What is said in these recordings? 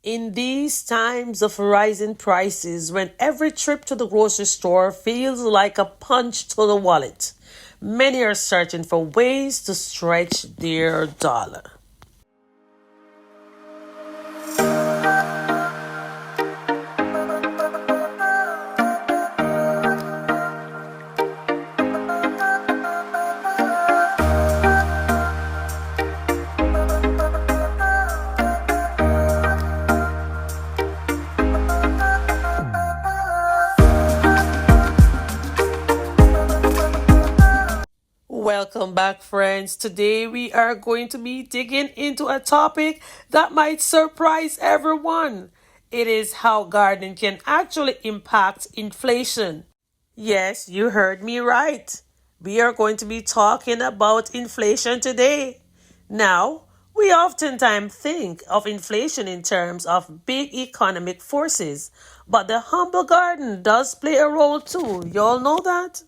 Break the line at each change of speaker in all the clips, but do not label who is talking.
In these times of rising prices, when every trip to the grocery store feels like a punch to the wallet, many are searching for ways to stretch their dollar. Welcome back, friends. Today we are going to be digging into a topic that might surprise everyone. It is how gardening can actually impact inflation. Yes, you heard me right. We are going to be talking about inflation today. Now, we oftentimes think of inflation in terms of big economic forces, but the humble garden does play a role too. Y'all know that?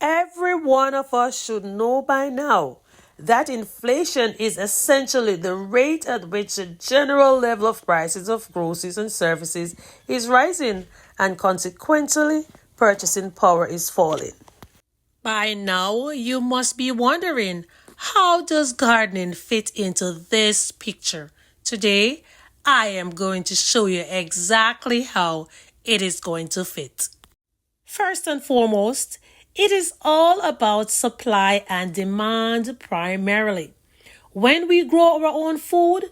Every one of us should know by now that inflation is essentially the rate at which the general level of prices of groceries and services is rising, and consequently, purchasing power is falling. By now, you must be wondering, how does gardening fit into this picture? Today, I am going to show you exactly how it is going to fit. First and foremost, it is all about supply and demand primarily. When we grow our own food,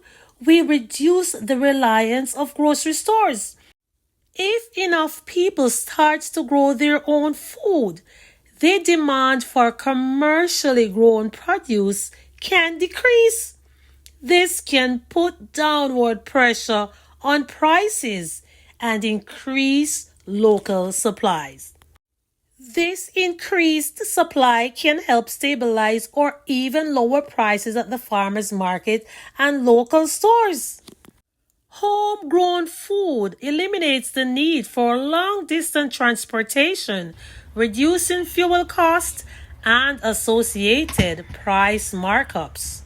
we reduce the reliance of grocery stores. If enough people start to grow their own food, the demand for commercially grown produce can decrease. This can put downward pressure on prices and increase local supplies. This increased supply can help stabilize or even lower prices at the farmers market and local stores. Homegrown food eliminates the need for long distance transportation, reducing fuel costs and associated price markups.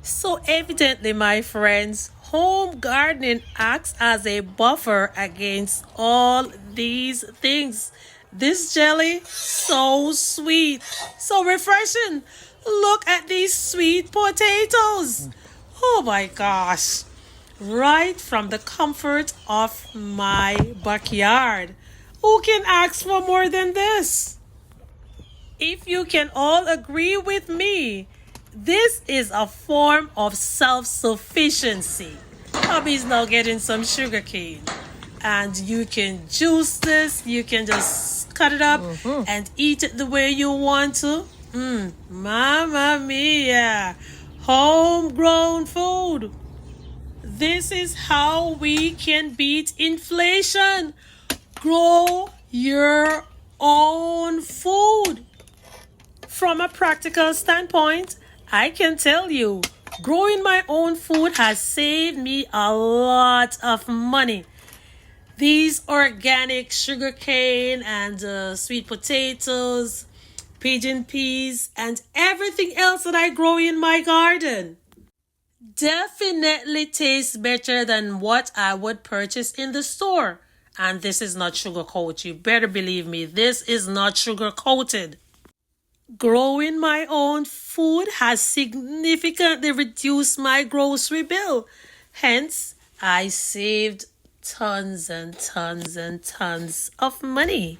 So, evidently, my friends, home gardening acts as a buffer against all these things. This jelly, so sweet, so refreshing. Look at these sweet potatoes. Oh my gosh. Right from the comfort of my backyard. Who can ask for more than this? If you can all agree with me, this is a form of self sufficiency. Hubby's now getting some sugar cane. And you can juice this, you can just cut it up and eat it the way you want to. Mamma mia! Homegrown food. This is how we can beat inflation. Grow your own food. From a practical standpoint, I can tell you, growing my own food has saved me a lot of money. These organic sugarcane and sweet potatoes, pigeon peas, and everything else that I grow in my garden definitely tastes better than what I would purchase in the store. And this is not sugar coated. You better believe me, this is not sugar coated. Growing my own food has significantly reduced my grocery bill. Hence, I saved tons and tons and tons of money.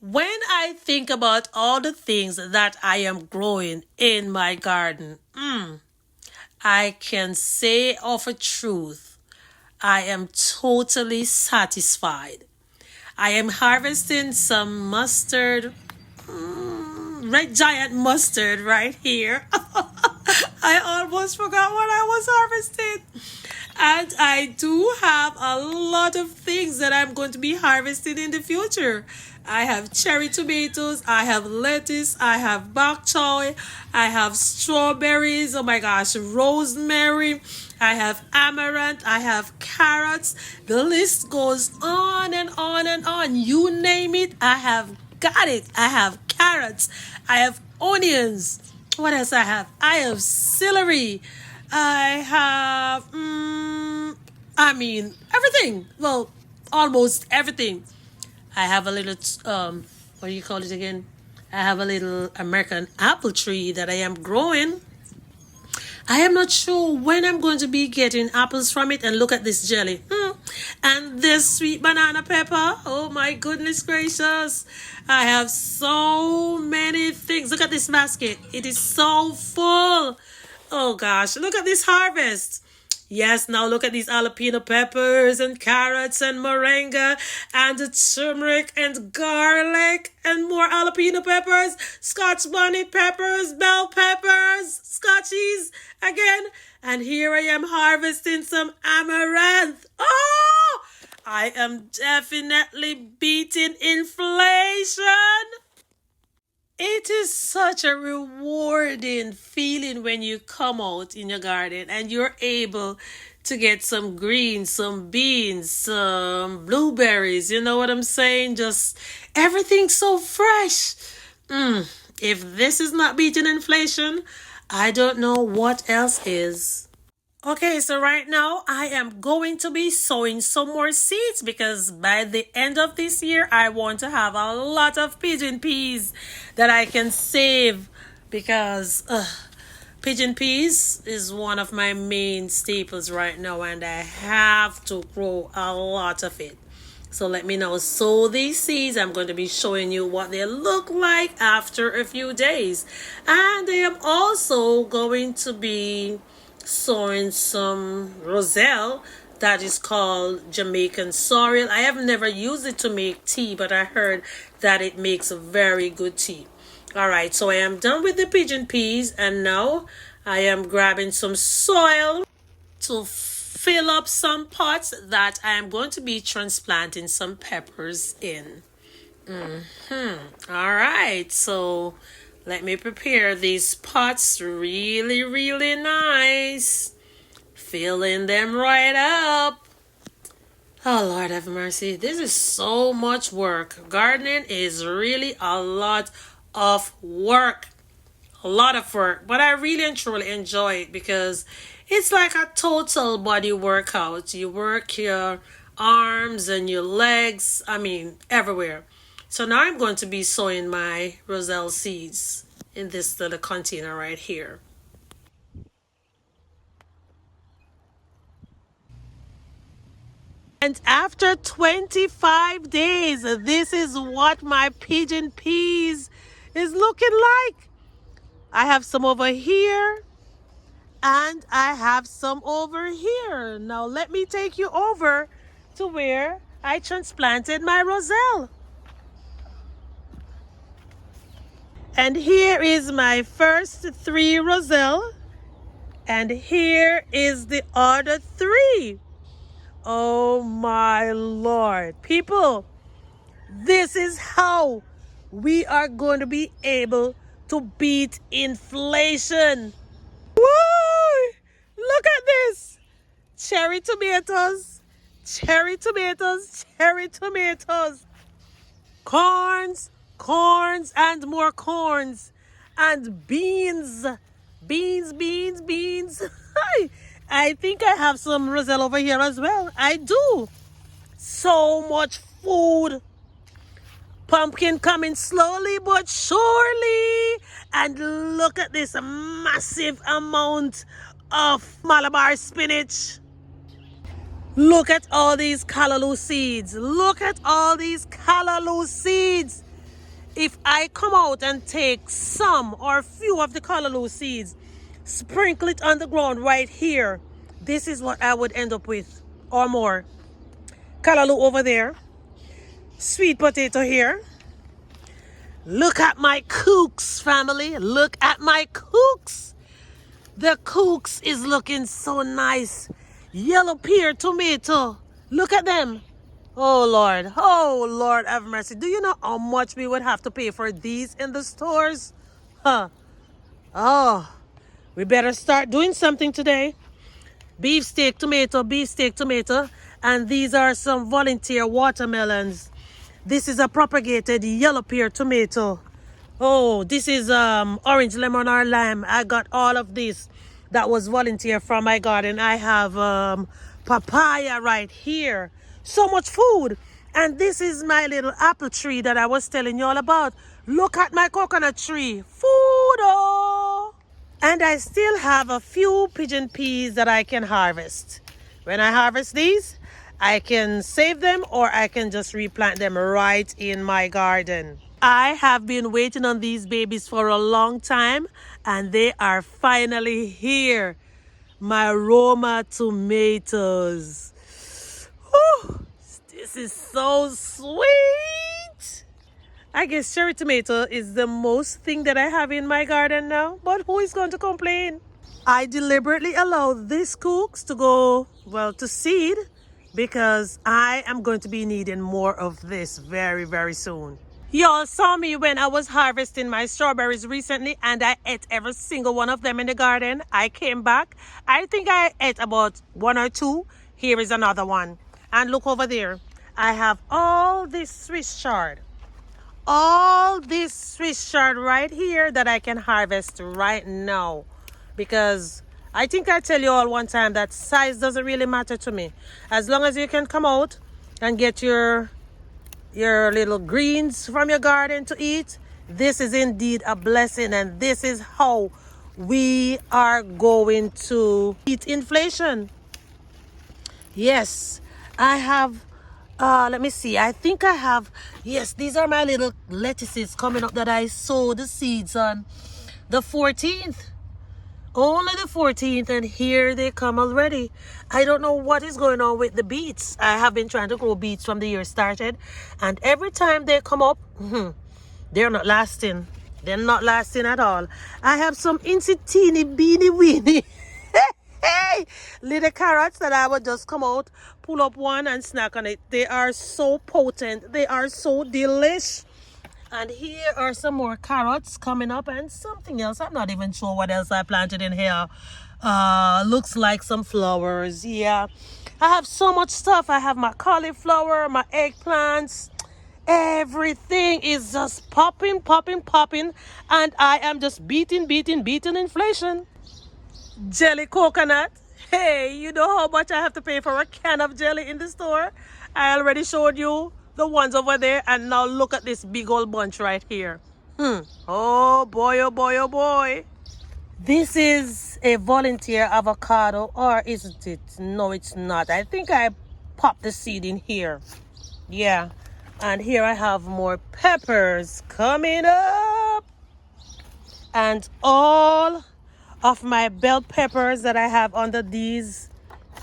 When I think about all the things that I am growing in my garden, I can say of a truth, I am totally satisfied. I am harvesting some mustard, red giant mustard right here. I almost forgot what I was harvesting. And I do have a lot of things that I'm going to be harvesting in the future. I have cherry tomatoes, I have lettuce, I have bok choy, I have strawberries, oh my gosh, rosemary, I have amaranth, I have carrots. The list goes on and on and on. You name it, I have got it. I have carrots, I have onions. What else I have celery. I I mean, everything. Well, almost everything. I have a little, what do you call it again? I have a little American apple tree that I am growing. I am not sure when I'm going to be getting apples from it. And look at this jelly. And this sweet banana pepper. Oh my goodness gracious. I have so many things. Look at this basket. It is so full. Oh gosh. Look at this harvest. Yes, now look at these jalapeno peppers and carrots and moringa and the turmeric and garlic and more jalapeno peppers, Scotch bonnet peppers, bell peppers, Scotchies again. And here I am harvesting some amaranth. Oh, I am definitely beating inflation. It is such a rewarding feeling when you come out in your garden and you're able to get some greens, some beans, some blueberries. You know what I'm saying? Just everything so fresh. If this is not beating inflation, I don't know what else is. Okay, so right now I am going to be sowing some more seeds because by the end of this year, I want to have a lot of pigeon peas that I can save because pigeon peas is one of my main staples right now and I have to grow a lot of it. So let me now sow these seeds. I'm going to be showing you what they look like after a few days. And I am also going to be sowing some roselle that is called Jamaican sorrel. I have never used it to make tea, but I heard that it makes a very good tea. All right, so I am done with the pigeon peas and now I am grabbing some soil to fill up some pots that I am going to be transplanting some peppers in. All right, so let me prepare these pots really, really nice. Filling them right up. Oh, Lord have mercy. This is so much work. Gardening is really a lot of work. A lot of work. But I really and truly enjoy it because it's like a total body workout. You work your arms and your legs. I mean, everywhere. So now I'm going to be sowing my roselle seeds in this little container right here. And after 25 days, this is what my pigeon peas is looking like. I have some over here and I have some over here. Now let me take you over to where I transplanted my roselle. And here is my first 3 roselle. And here is the other 3. Oh my Lord. People, this is how we are going to be able to beat inflation. Woo! Look at this. Cherry tomatoes, cherry tomatoes, cherry tomatoes. Corns, corns, and more corns. And beans. Beans, beans, beans. I think I have some roselle over here as well. I do. So much food. Pumpkin coming slowly but surely. And look at this massive amount of Malabar spinach. Look at all these callaloo seeds. Look at all these callaloo seeds. If I come out and take some or a few of the callaloo seeds, sprinkle it on the ground right here, this is what I would end up with or more. Callaloo over there. Sweet potato here. Look at my kooks, family. Look at my kooks. The kooks is looking so nice. Yellow pear tomato. Look at them. Oh, Lord. Oh, Lord have mercy. Do you know how much we would have to pay for these in the stores? Huh. Oh, we better start doing something today. Beefsteak tomato, beefsteak tomato. And these are some volunteer watermelons. This is a propagated yellow pear tomato. Oh, this is orange lemon or lime. I got all of this that was volunteer from my garden. I have papaya right here. So much food. And this is my little apple tree that I was telling you all about. Look at my coconut tree. Food, oh! And I still have a few pigeon peas that I can harvest. When I harvest these, I can save them or I can just replant them right in my garden. I have been waiting on these babies for a long time and they are finally here. My Roma tomatoes. Whew, this is so sweet. I guess cherry tomato is the most thing that I have in my garden now, but who is going to complain? I deliberately allow these cooks to go, well, to seed because I am going to be needing more of this very, very soon. Y'all saw me when I was harvesting my strawberries recently and I ate every single one of them in the garden. I came back. I think I ate about one or two. Here is another one. And look over there. I have all this Swiss chard. All this Swiss chard right here that I can harvest right now. Because I think I tell you all one time that size doesn't really matter to me. As long as you can come out and get your little greens from your garden to eat, this is indeed a blessing, and this is how we are going to beat inflation. Yes, I have let me see, I think I have, yes, these are my little lettuces coming up that I sowed the seeds on the 14th. Only the 14th, and here they come already. I don't know what is going on with the beets. I have been trying to grow beets from the year started, and every time they come up, they're not lasting. They're not lasting at all. I have some insy teeny beanie weenie hey, little carrots that I would just come out, pull up one and snack on it. They are so potent. They are so delish. And here are some more carrots coming up and something else. I'm not even sure what else I planted in here. Looks like some flowers. Yeah, I have so much stuff. I have my cauliflower, my eggplants. Everything is just popping, popping, popping. And I am just beating inflation. Jelly coconut. Hey, you know how much I have to pay for a can of jelly in the store? I already showed you the ones over there, and now look at this big old bunch right here. Oh boy, oh boy, oh boy. This is a volunteer avocado, or isn't it? No, it's not. I think I popped the seed in here. Yeah, and here I have more peppers coming up, and all of my bell peppers that I have under these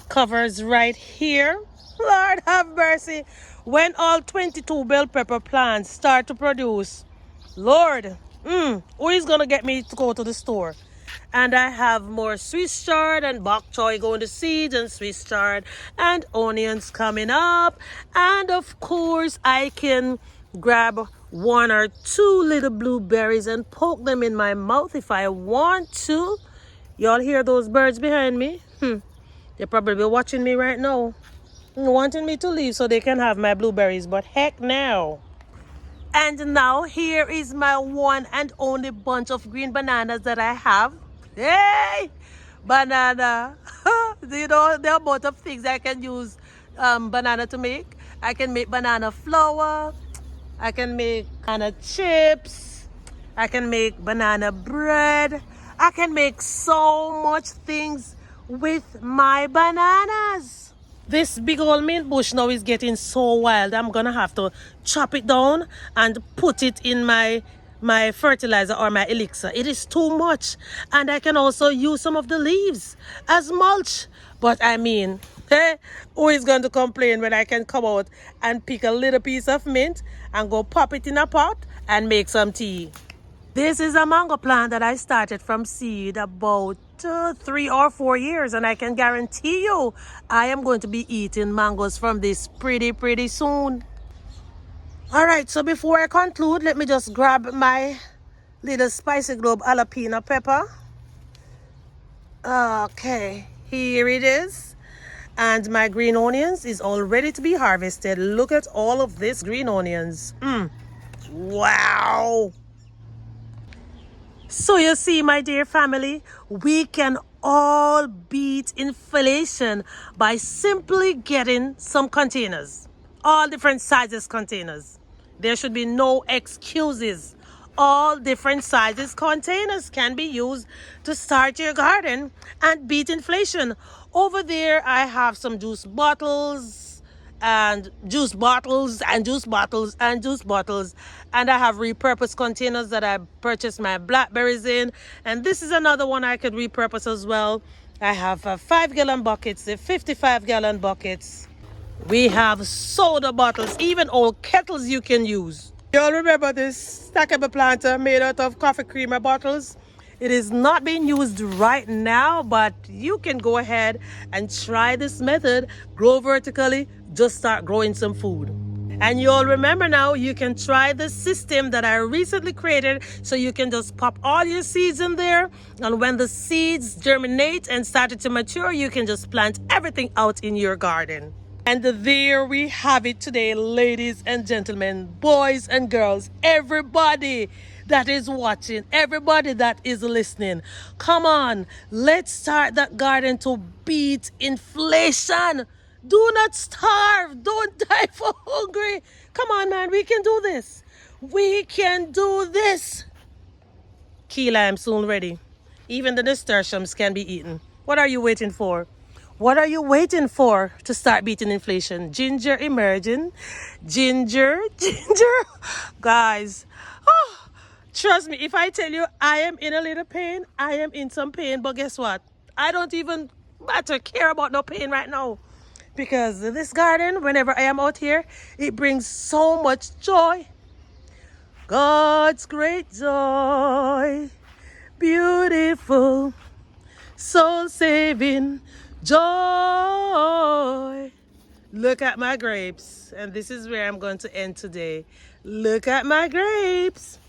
covers right here. Lord have mercy. When all 22 bell pepper plants start to produce, Lord, who is going to get me to go to the store? And I have more Swiss chard and bok choy going to seeds, and Swiss chard and onions coming up. And of course, I can grab one or two little blueberries and poke them in my mouth if I want to. Y'all hear those birds behind me? They're probably watching me right now, wanting me to leave so they can have my blueberries, but heck no. And now here is my one and only bunch of green bananas that I have. Hey, banana. You know, there are a lot of things I can use banana to make. I can make banana flour. I can make banana chips. I can make banana bread. I can make so much things with my bananas. This big old mint bush now is getting so wild. I'm gonna have to chop it down and put it in my fertilizer or my elixir. It is too much. And I can also use some of the leaves as mulch. But I mean, who is going to complain when I can come out and pick a little piece of mint and go pop it in a pot and make some tea? This is a mango plant that I started from seed about 3 or 4 years, and I can guarantee you I am going to be eating mangoes from this pretty soon. All right, so before I conclude, let me just grab my little Spicy Globe jalapeno pepper. Okay, here it is. And my green onions is all ready to be harvested. Look at all of this green onions. Wow. So you see, my dear family, we can all beat inflation by simply getting some containers, all different sizes containers. There should be no excuses. All different sizes containers can be used to start your garden and beat inflation. Over there, I have some juice bottles and juice bottles and juice bottles and juice bottles, and I have repurposed containers that I purchased my blackberries in, and this is another one I could repurpose as well. I have 5-gallon buckets, 55-gallon buckets. We have soda bottles, even old kettles you can use. Y'all remember this stackable planter made out of coffee creamer bottles? It is not being used right now, but you can go ahead and try this method. Grow vertically, just start growing some food. And you all remember now, you can try the system that I recently created, so you can just pop all your seeds in there, and when the seeds germinate and started to mature, you can just plant everything out in your garden. And there we have it today, ladies and gentlemen, boys and girls, everybody that is watching, everybody that is listening. Come on, let's start that garden to beat inflation. Do not starve. Don't die for hungry. Come on, man, we can do this. We can do this. Key lime soon ready. Even the nasturtiums can be eaten. What are you waiting for? What are you waiting for to start beating inflation? Ginger emerging. Ginger. Guys, oh, trust me, if I tell you I am in a little pain, I am in some pain. But guess what? I don't even matter care about no pain right now. Because this garden, whenever I am out here, it brings so much joy. God's great joy. Beautiful. Soul-saving joy. Look at my grapes. And this is where I'm going to end today. Look at my grapes.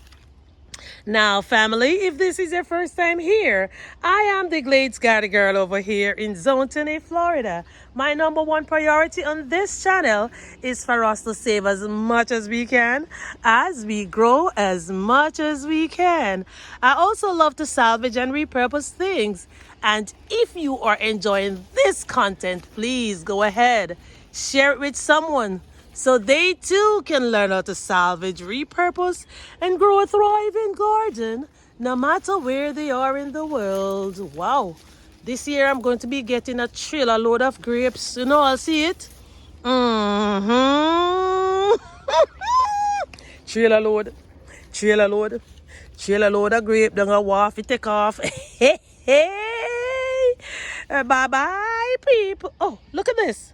Now, family, if this is your first time here, I am the Glades Garden Girl over here in Zone 10A, Florida. My number one priority on this channel is for us to save as much as we can, as we grow as much as we can. I also love to salvage and repurpose things. And if you are enjoying this content, please go ahead, share it with someone, so they too can learn how to salvage, repurpose, and grow a thriving garden, no matter where they are in the world. Wow. This year I'm going to be getting a trailer load of grapes. You know, I'll see it. Trailer load. Trailer load. Trailer load of grape. Then I walk, it take off. Hey, hey. Bye-bye, people. Oh, look at this.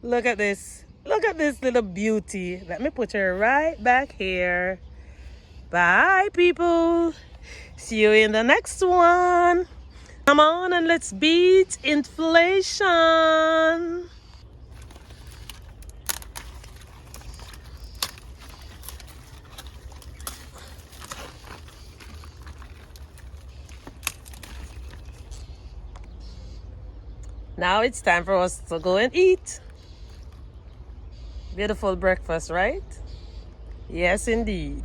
Look at this. Look at this little beauty. Let me put her right back here. Bye, people. See you in the next one. Come on and let's beat inflation. Now it's time for us to go and eat. Beautiful breakfast, right? Yes, indeed.